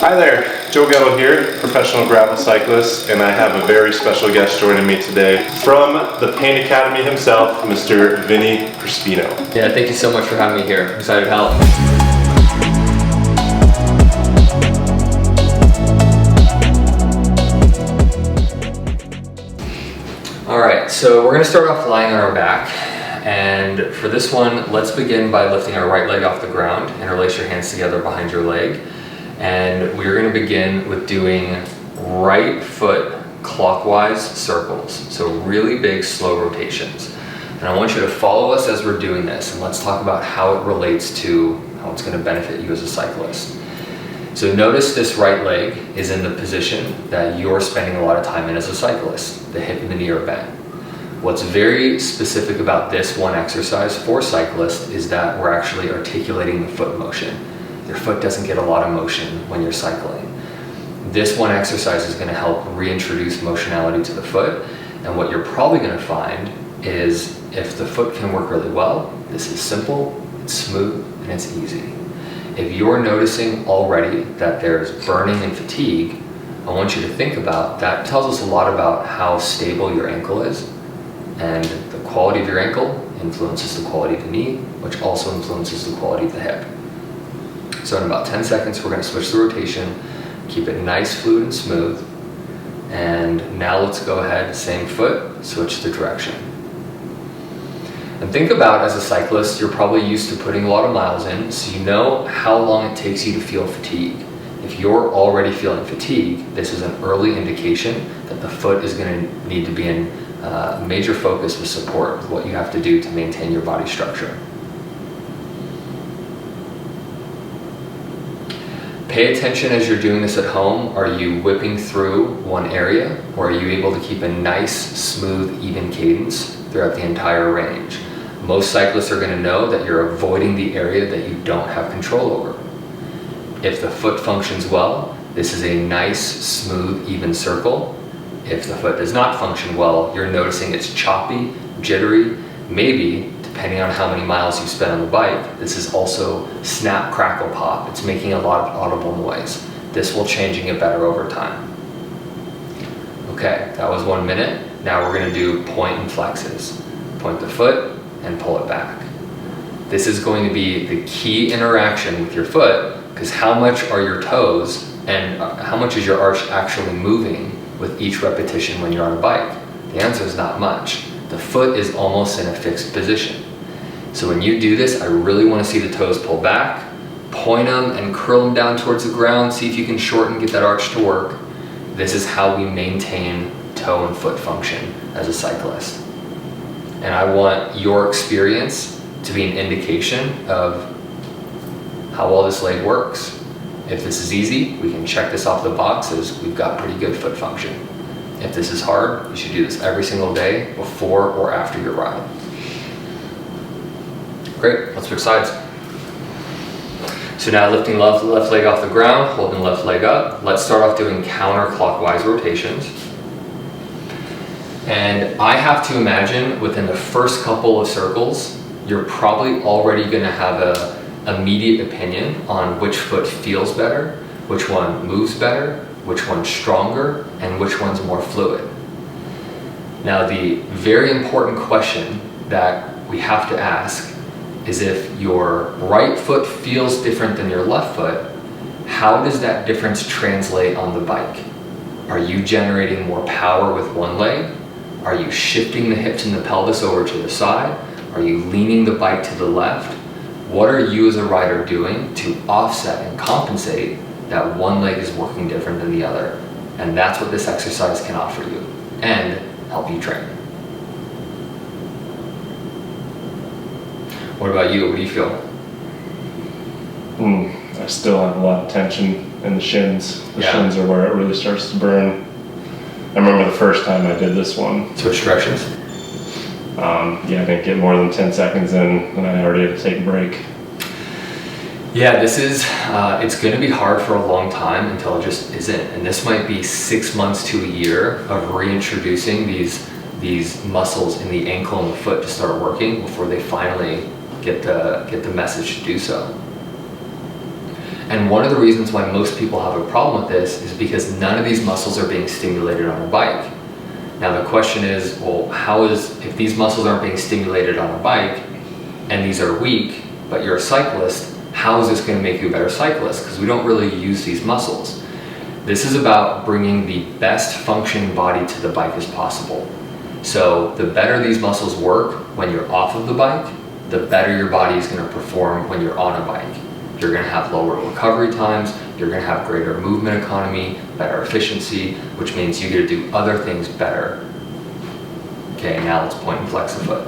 Hi there, Joe Gettle here, professional gravel cyclist, and I have a very special guest joining me today from the Pain Academy himself, Mr. Vinny Crispino. Yeah, thank you so much for having me here. I'm excited to help. Alright, so we're going to start off lying on our back, and for this one, let's begin by lifting our right leg off the ground. Interlace your hands together behind your leg, and we're going to begin with doing right foot clockwise circles, so really big slow rotations. And I want you to follow us as we're doing this, and let's talk about how it relates to how it's going to benefit you as a cyclist. So notice this right leg is in the position that you're spending a lot of time in as a cyclist. The hip and the knee are bent. What's very specific about this one exercise for cyclists is that we're actually articulating the foot motion. Your foot doesn't get a lot of motion when you're cycling. This one exercise is going to help reintroduce motionality to the foot, and what you're probably going to find is if the foot can work really well, this is simple, it's smooth, and it's easy. If you're noticing already that there's burning and fatigue, I want you to think about that. Tells us a lot about how stable your ankle is, and the quality of your ankle influences the quality of the knee, which also influences the quality of the hip. So in about 10 seconds, we're going to switch the rotation, keep it nice, fluid, and smooth. And now let's go ahead, same foot, switch the direction. And think about, as a cyclist, you're probably used to putting a lot of miles in, so you know how long it takes you to feel fatigue. If you're already feeling fatigue, this is an early indication that the foot is going to need to be in major focus with support, with what you have to do to maintain your body structure. Pay attention as you're doing this at home. Are you whipping through one area, or are you able to keep a nice, smooth, even cadence throughout the entire range? Most cyclists are going to know that you're avoiding the area that you don't have control over. If the foot functions well, this is a nice, smooth, even circle. If the foot does not function well, you're noticing it's choppy, jittery, maybe, depending on how many miles you spend on the bike, this is also snap, crackle, pop. It's making a lot of audible noise. This will change and get better over time. Okay, that was 1 minute. Now we're going to do point and flexes. Point the foot and pull it back. This is going to be the key interaction with your foot, because how much are your toes and how much is your arch actually moving with each repetition when you're on a bike? The answer is not much. The foot is almost in a fixed position. So when you do this, I really want to see the toes pull back, point them and curl them down towards the ground, see if you can shorten, get that arch to work. This is how we maintain toe and foot function as a cyclist. And I want your experience to be an indication of how well this leg works. If this is easy, we can check this off the boxes. We've got pretty good foot function. If this is hard, you should do this every single day before or after your ride. Great, let's switch sides. So now lifting left leg off the ground, holding left leg up. Let's start off doing counterclockwise rotations. And I have to imagine within the first couple of circles, you're probably already going to have an immediate opinion on which foot feels better, which one moves better, which one's stronger, and which one's more fluid. Now, the very important question that we have to ask is, if your right foot feels different than your left foot, how does that difference translate on the bike? Are you generating more power with one leg? Are you shifting the hips and the pelvis over to the side? Are you leaning the bike to the left? What are you as a rider doing to offset and compensate that one leg is working different than the other? And that's what this exercise can offer you and help you train. What about you? What do you feel? I still have a lot of tension in the shins. The shins are where it really starts to burn. I remember the first time I did this one. Switch directions? I didn't get more than 10 seconds in, and I already had to take a break. Yeah, this is, it's going to be hard for a long time until it just isn't. And this might be 6 months to a year of reintroducing these muscles in the ankle and the foot to start working before they finally get the message to do so. And one of the reasons why most people have a problem with this is because none of these muscles are being stimulated on a bike. Now the question is, well, if these muscles aren't being stimulated on a bike and these are weak, but you're a cyclist, how is this going to make you a better cyclist? Because we don't really use these muscles. This is about bringing the best functioning body to the bike as possible. So the better these muscles work when you're off of the bike, the better your body is going to perform when you're on a bike. You're going to have lower recovery times, you're going to have greater movement economy, better efficiency, which means you get to do other things better. Okay, now let's point and flex the foot.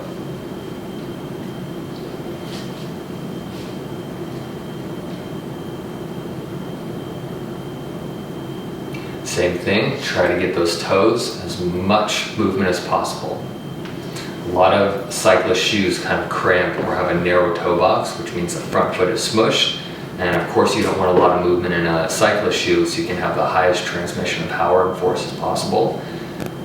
Same thing, try to get those toes as much movement as possible. A lot of cyclist shoes kind of cramp or have a narrow toe box, which means the front foot is smushed. And of course you don't want a lot of movement in a cyclist shoe, so you can have the highest transmission of power and force as possible,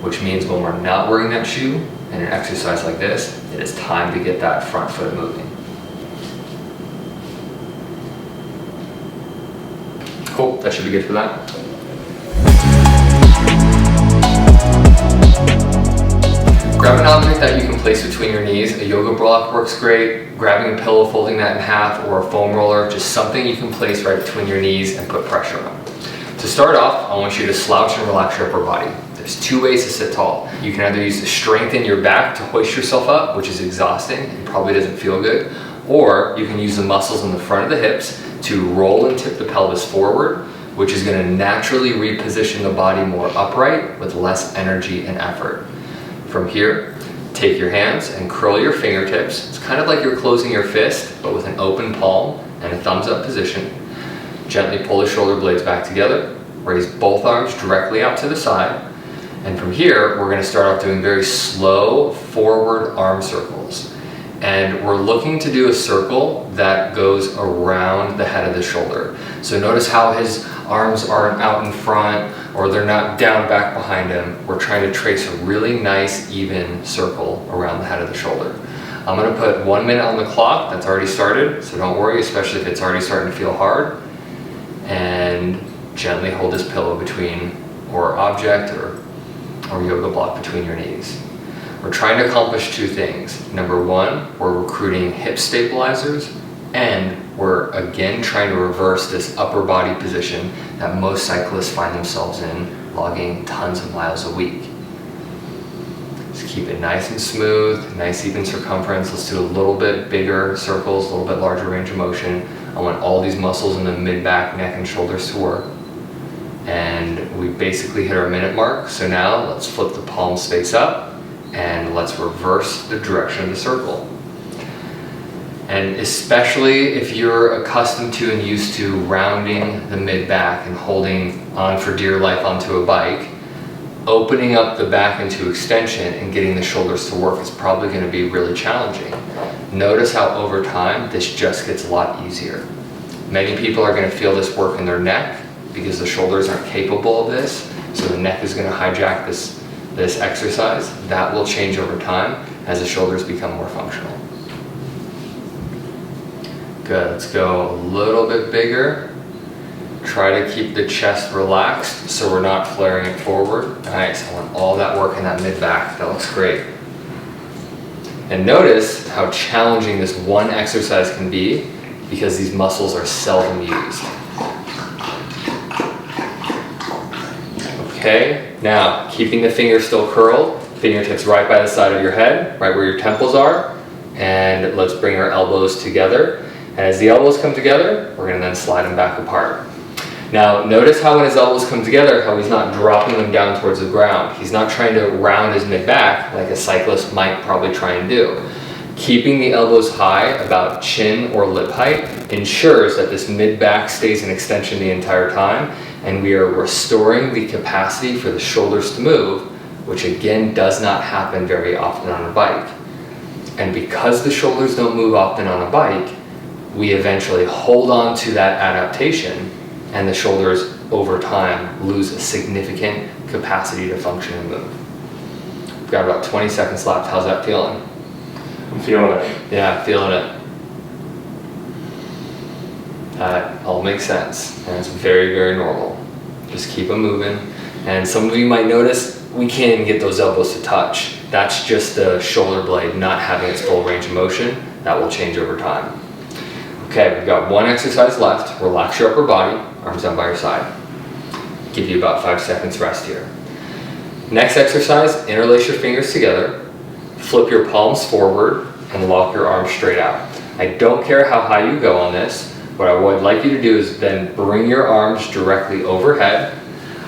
which means when we're not wearing that shoe in an exercise like this, it is time to get that front foot moving. Cool, that should be good for that. Grab an object that you can place between your knees. A yoga block works great. Grabbing a pillow, folding that in half, or a foam roller, just something you can place right between your knees and put pressure on. To start off, I want you to slouch and relax your upper body. There's two ways to sit tall. You can either use the strength in your back to hoist yourself up, which is exhausting and probably doesn't feel good, or you can use the muscles in the front of the hips to roll and tip the pelvis forward, which is going to naturally reposition the body more upright with less energy and effort. From here, take your hands and curl your fingertips. It's kind of like you're closing your fist, but with an open palm and a thumbs up position. Gently pull the shoulder blades back together. Raise both arms directly out to the side. And from here, we're going to start off doing very slow forward arm circles. And we're looking to do a circle that goes around the head of the shoulder. So notice how his arms aren't out in front or they're not down back behind him. We're trying to trace a really nice even circle around the head of the shoulder. I'm going to put 1 minute on the clock. That's already started, so don't worry, especially if it's already starting to feel hard. And gently hold this pillow between, or object or yoga block between your knees. We're trying to accomplish two things. Number one, we're recruiting hip stabilizers, and we're again trying to reverse this upper body position that most cyclists find themselves in, logging tons of miles a week. Just keep it nice and smooth, nice even circumference. Let's do a little bit bigger circles, a little bit larger range of motion. I want all these muscles in the mid-back, neck, and shoulders to work. And we basically hit our minute mark. So now let's flip the palms face up and let's reverse the direction of the circle. And especially if you're accustomed to and used to rounding the mid-back and holding on for dear life onto a bike, opening up the back into extension and getting the shoulders to work is probably going to be really challenging. Notice how over time this just gets a lot easier. Many people are going to feel this work in their neck because the shoulders aren't capable of this, so the neck is going to hijack this exercise. That will change over time as the shoulders become more functional. Good, let's go a little bit bigger. Try to keep the chest relaxed so we're not flaring it forward. Nice, I want all that work in that mid-back. That looks great. And notice how challenging this one exercise can be because these muscles are seldom used. Okay, now keeping the fingers still curled, fingertips right by the side of your head, right where your temples are, and let's bring our elbows together. And as the elbows come together, we're going to then slide them back apart. Now notice how when his elbows come together, how he's not dropping them down towards the ground. He's not trying to round his mid-back like a cyclist might probably try and do. Keeping the elbows high, about chin or lip height, ensures that this mid-back stays in extension the entire time, and we are restoring the capacity for the shoulders to move, which again does not happen very often on a bike. And because the shoulders don't move often on a bike, we eventually hold on to that adaptation, and the shoulders over time lose a significant capacity to function and move. We've got about 20 seconds left. How's that feeling? I'm feeling it. Yeah, feeling it. All makes sense, and it's very, very normal. Just keep them moving. And some of you might notice we can't even get those elbows to touch. That's just the shoulder blade not having its full range of motion. That will change over time. Okay, we've got one exercise left. Relax your upper body, arms down by your side. Give you about 5 seconds rest here. Next exercise, interlace your fingers together, flip your palms forward, and walk your arms straight out. I don't care how high you go on this. What I would like you to do is then bring your arms directly overhead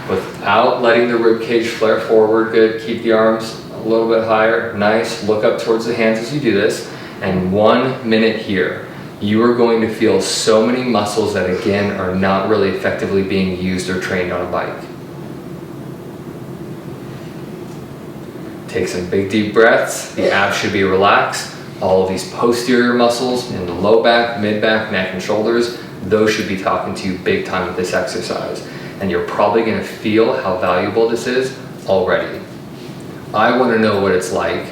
without letting the rib cage flare forward. Good, keep the arms a little bit higher. Nice, look up towards the hands as you do this. And 1 minute here. You are going to feel so many muscles that again are not really effectively being used or trained on a bike. Take some big deep breaths. The abs should be relaxed. All of these posterior muscles in the low back, mid back, neck and shoulders, those should be talking to you big time with this exercise. And you're probably going to feel how valuable this is already. I want to know what it's like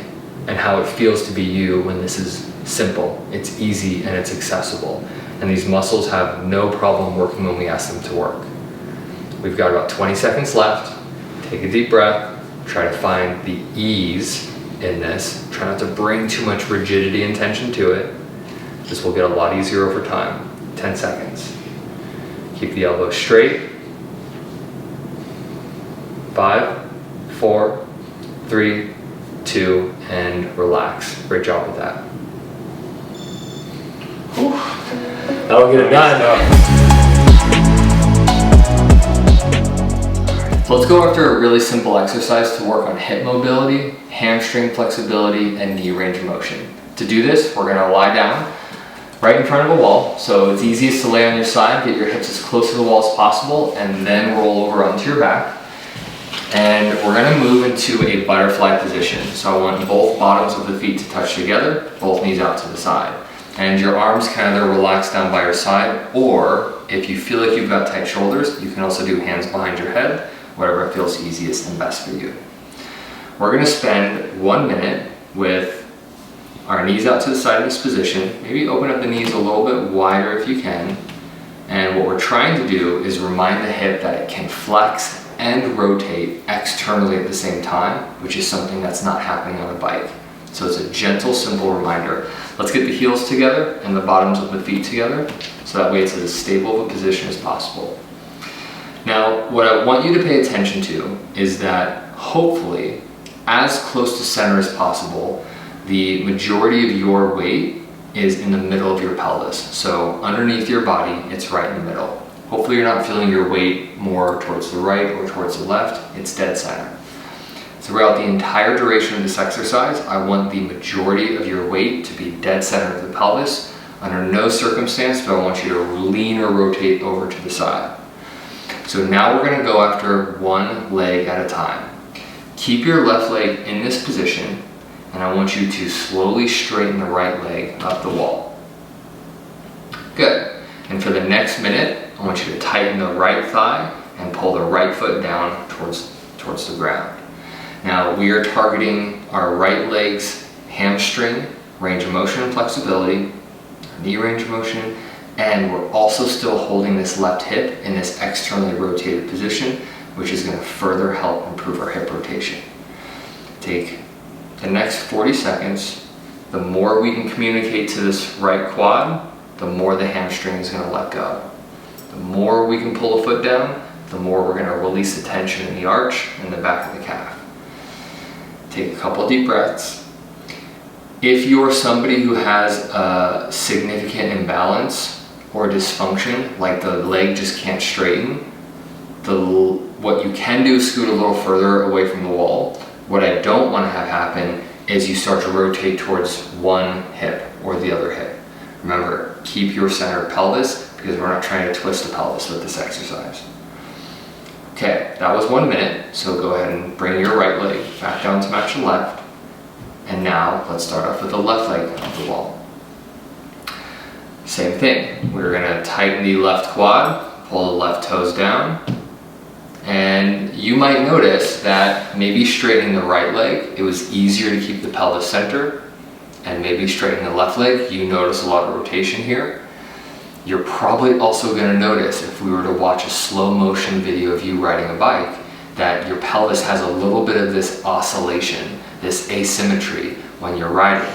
and how it feels to be you when this is simple, it's easy, and it's accessible. And these muscles have no problem working when we ask them to work. We've got about 20 seconds left. Take a deep breath. Try to find the ease in this. Try not to bring too much rigidity and tension to it. This will get a lot easier over time. 10 seconds. Keep the elbows straight. 5, 4, 3, 2, and relax. Great job with that. Whew. That'll get it done. So let's go after a really simple exercise to work on hip mobility, hamstring flexibility, and knee range of motion. To do this, we're gonna lie down right in front of a wall. So it's easiest to lay on your side, get your hips as close to the wall as possible, and then roll over onto your back. And we're gonna move into a butterfly position. So I want both bottoms of the feet to touch together, both knees out to the side. And your arms can either relax down by your side, or if you feel like you've got tight shoulders, you can also do hands behind your head, whatever feels easiest and best for you. We're gonna spend 1 minute with our knees out to the side in this position. Maybe open up the knees a little bit wider if you can. And what we're trying to do is remind the hip that it can flex and rotate externally at the same time, which is something that's not happening on a bike. So it's a gentle, simple reminder. Let's get the heels together and the bottoms of the feet together, so that way it's as stable of a position as possible. Now, what I want you to pay attention to is that hopefully, as close to center as possible, the majority of your weight is in the middle of your pelvis. So underneath your body, it's right in the middle. Hopefully you're not feeling your weight more towards the right or towards the left, it's dead center. Throughout the entire duration of this exercise, I want the majority of your weight to be dead center of the pelvis. Under no circumstance do I want you to lean or rotate over to the side. So now we're gonna go after one leg at a time. Keep your left leg in this position, and I want you to slowly straighten the right leg up the wall. Good. And for the next minute, I want you to tighten the right thigh and pull the right foot down towards the ground. Now we are targeting our right leg's hamstring, range of motion and flexibility, knee range of motion, and we're also still holding this left hip in this externally rotated position, which is going to further help improve our hip rotation. Take the next 40 seconds. The more we can communicate to this right quad, the more the hamstring is going to let go. The more we can pull the foot down, the more we're going to release the tension in the arch and the back of the calf. Take a couple deep breaths. If you're somebody who has a significant imbalance or dysfunction, like the leg just can't straighten, what you can do is scoot a little further away from the wall. What I don't want to have happen is you start to rotate towards one hip or the other hip. Remember, keep your center of pelvis, because we're not trying to twist the pelvis with this exercise. Okay, that was 1 minute, so go ahead and bring your right leg back down to match the left. And now let's start off with the left leg off the wall. Same thing, we're gonna tighten the left quad, pull the left toes down, and you might notice that maybe straightening the right leg, it was easier to keep the pelvis center, and maybe straightening the left leg, you notice a lot of rotation here. You're probably also going to notice, if we were to watch a slow motion video of you riding a bike, that your pelvis has a little bit of this oscillation, this asymmetry when you're riding.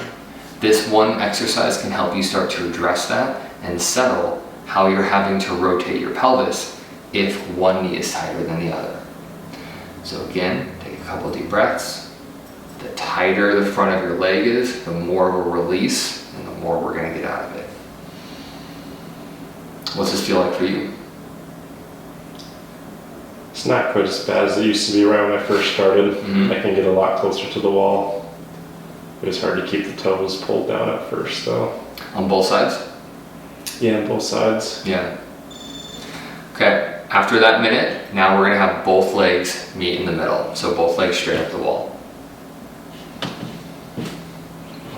This one exercise can help you start to address that and settle how you're having to rotate your pelvis if one knee is tighter than the other. So again, take a couple deep breaths. The tighter the front of your leg is, the more of a release and the more we're going to get out of it. What's this feel like for you? It's not quite as bad as it used to be right when I first started. I can get a lot closer to the wall. It was hard to keep the toes pulled down at first though. On both sides? Yeah, on both sides. Yeah. Okay, after that minute, now we're gonna have both legs meet in the middle. So both legs straight up the wall.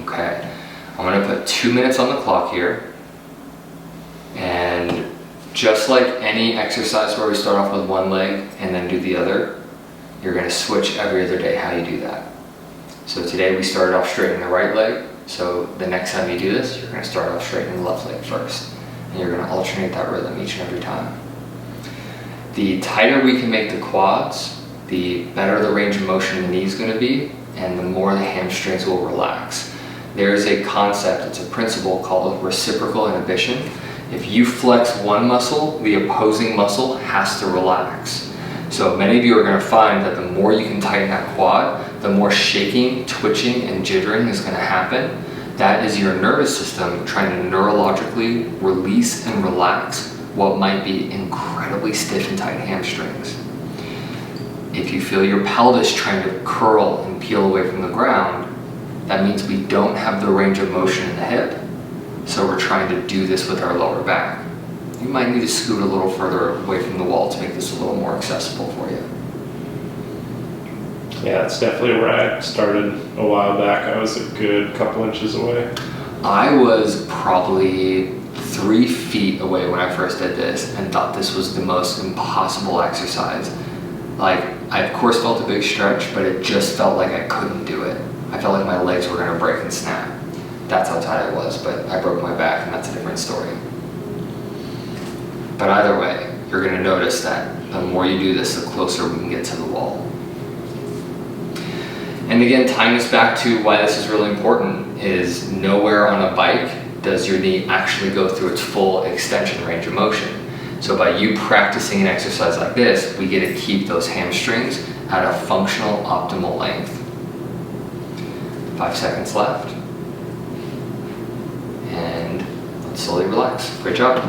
Okay, I'm gonna put 2 minutes on the clock here. And just like any exercise where we start off with one leg and then do the other, you're gonna switch every other day how you do that. So today we started off straightening the right leg. So the next time you do this, you're gonna start off straightening the left leg first. And you're gonna alternate that rhythm each and every time. The tighter we can make the quads, the better the range of motion in the knee is gonna be, and the more the hamstrings will relax. There is a concept, it's a principle called reciprocal inhibition. If you flex one muscle, the opposing muscle has to relax. So many of you are going to find that the more you can tighten that quad, the more shaking, twitching, and jittering is going to happen. That is your nervous system trying to neurologically release and relax what might be incredibly stiff and tight hamstrings. If you feel your pelvis trying to curl and peel away from the ground, that means we don't have the range of motion in the hip. So we're trying to do this with our lower back. You might need to scoot a little further away from the wall to make this a little more accessible for you. Yeah, it's definitely where I started a while back. I was a good couple inches away. I was probably 3 feet away when I first did this and thought this was the most impossible exercise. Like, I of course felt a big stretch, but it just felt like I couldn't do it. I felt like my legs were gonna break and snap. That's how tight I was, but I broke my back and that's a different story. But either way, you're gonna notice that the more you do this, the closer we can get to the wall. And again, tying this back to why this is really important is nowhere on a bike does your knee actually go through its full extension range of motion. So by you practicing an exercise like this, we get to keep those hamstrings at a functional optimal length. 5 seconds left. And let's slowly relax. Great job.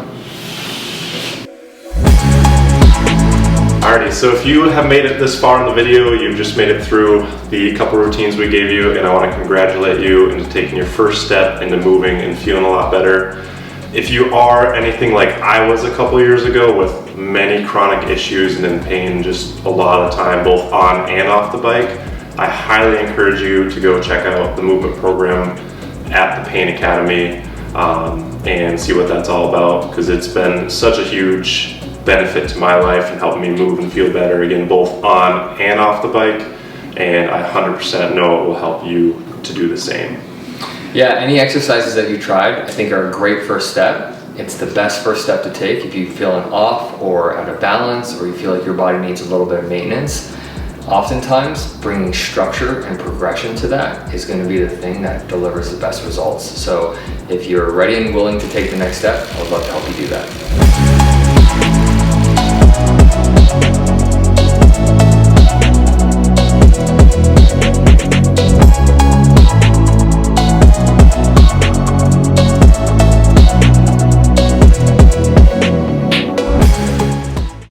Alrighty, so if you have made it this far in the video, you've just made it through the couple routines we gave you, and I want to congratulate you into taking your first step into moving and feeling a lot better. If you are anything like I was a couple years ago with many chronic issues and in pain just a lot of time, both on and off the bike, I highly encourage you to go check out the movement program at the Pain Academy and see what that's all about, because it's been such a huge benefit to my life and helping me move and feel better, again, both on and off the bike, and I 100% know it will help you to do the same. Yeah, any exercises that you tried, I think are a great first step. It's the best first step to take if you're feeling off or out of balance, or you feel like your body needs a little bit of maintenance. Oftentimes, bringing structure and progression to that is going to be the thing that delivers the best results. So if you're ready and willing to take the next step, I would love to help you do that.